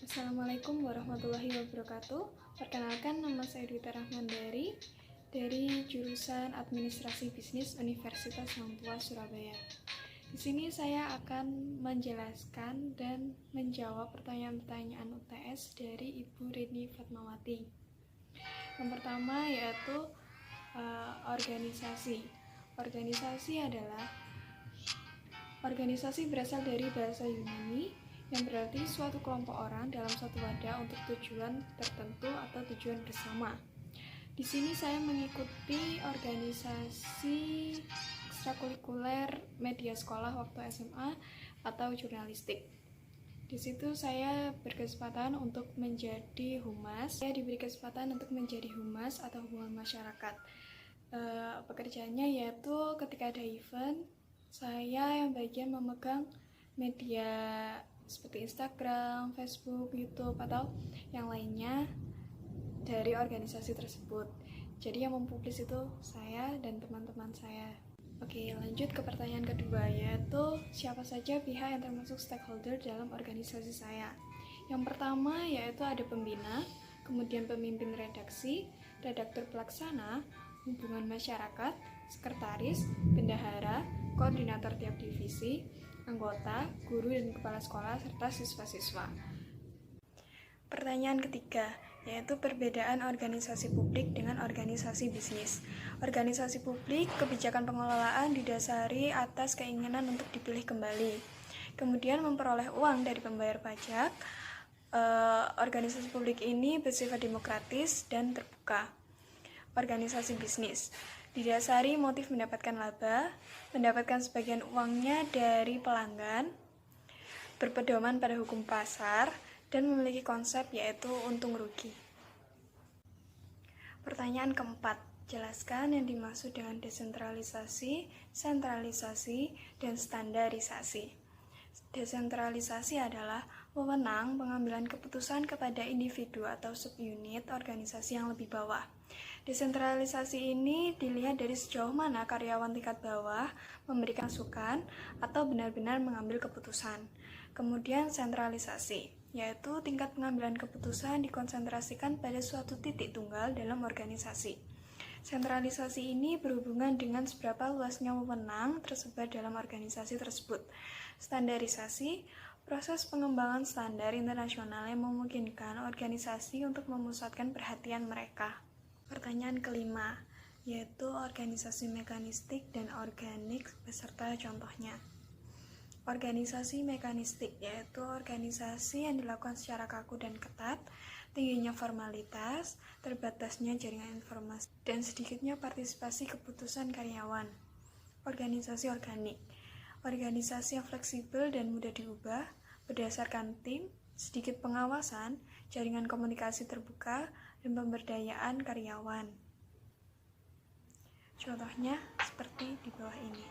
Assalamualaikum warahmatullahi wabarakatuh. Perkenalkan, nama saya Dwi Rahmandari dari jurusan Administrasi Bisnis Universitas Hangtua Surabaya. Di sini saya akan menjelaskan dan menjawab pertanyaan-pertanyaan UTS dari Ibu Rini Fatmawati. Yang pertama yaitu organisasi. Organisasi berasal dari bahasa Yunani yang berarti suatu kelompok orang dalam suatu wadah untuk tujuan tertentu atau tujuan bersama. Di sini saya mengikuti organisasi ekstrakurikuler media sekolah waktu SMA atau jurnalistik. Di situ saya berkesempatan untuk menjadi humas. Saya diberi kesempatan untuk menjadi humas atau hubungan masyarakat. Pekerjaannya yaitu ketika ada event, saya yang bagian memegang media seperti Instagram, Facebook, YouTube, atau yang lainnya dari organisasi tersebut. Jadi yang mempublis itu saya dan teman-teman saya. Oke, lanjut ke pertanyaan kedua, yaitu siapa saja pihak yang termasuk stakeholder dalam organisasi saya. Yang pertama yaitu ada pembina, kemudian pemimpin redaksi, redaktur pelaksana, hubungan masyarakat, sekretaris, bendahara, koordinator tiap divisi, anggota, guru dan kepala sekolah, serta siswa-siswa. Pertanyaan ketiga, yaitu perbedaan organisasi publik dengan organisasi bisnis. Organisasi publik, kebijakan pengelolaan didasari atas keinginan untuk dipilih kembali, kemudian memperoleh uang dari pembayar pajak. Organisasi publik ini bersifat demokratis dan terbuka. Organisasi bisnis didasari motif mendapatkan laba, mendapatkan sebagian uangnya dari pelanggan, berpedoman pada hukum pasar, dan memiliki konsep yaitu untung rugi. Pertanyaan keempat, jelaskan yang dimaksud dengan desentralisasi, sentralisasi, dan standarisasi. Desentralisasi adalah wewenang pengambilan keputusan kepada individu atau subunit organisasi yang lebih bawah. Desentralisasi ini dilihat dari sejauh mana karyawan tingkat bawah memberikan masukan atau benar-benar mengambil keputusan. Kemudian sentralisasi, yaitu tingkat pengambilan keputusan dikonsentrasikan pada suatu titik tunggal dalam organisasi. Sentralisasi ini berhubungan dengan seberapa luasnya wewenang tersebar dalam organisasi tersebut. Standarisasi, proses pengembangan standar internasional yang memungkinkan organisasi untuk memusatkan perhatian mereka. Pertanyaan kelima, yaitu organisasi mekanistik dan organik beserta contohnya. Organisasi mekanistik yaitu organisasi yang dilakukan secara kaku dan ketat, tingginya formalitas, terbatasnya jaringan informasi, dan sedikitnya partisipasi keputusan karyawan. Organisasi organik, organisasi yang fleksibel dan mudah diubah, berdasarkan tim, sedikit pengawasan, jaringan komunikasi terbuka, dan pemberdayaan karyawan. Contohnya seperti di bawah ini.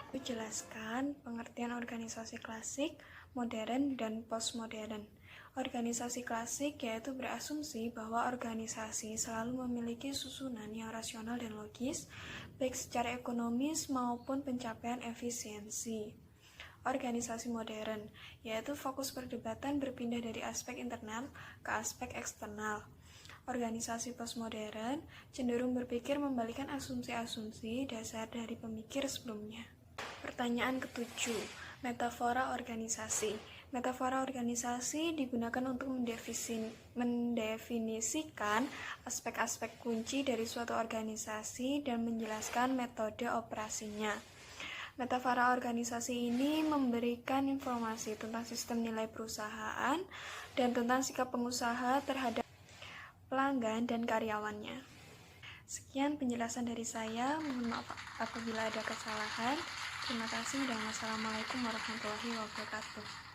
Jelaskan pengertian organisasi klasik, modern, dan postmodern. Organisasi klasik yaitu berasumsi bahwa organisasi selalu memiliki susunan yang rasional dan logis, baik secara ekonomis maupun pencapaian efisiensi. Organisasi modern yaitu fokus perdebatan berpindah dari aspek internal ke aspek eksternal. Organisasi postmodern cenderung berpikir membalikan asumsi-asumsi dasar dari pemikir sebelumnya. Pertanyaan ketujuh, metafora organisasi. Metafora organisasi digunakan untuk mendefinisikan aspek-aspek kunci dari suatu organisasi dan menjelaskan metode operasinya. Metafora organisasi ini memberikan informasi tentang sistem nilai perusahaan dan tentang sikap pengusaha terhadap pelanggan dan karyawannya. Sekian penjelasan dari saya, mohon maaf apabila ada kesalahan. Terima kasih dan wassalamualaikum warahmatullahi wabarakatuh.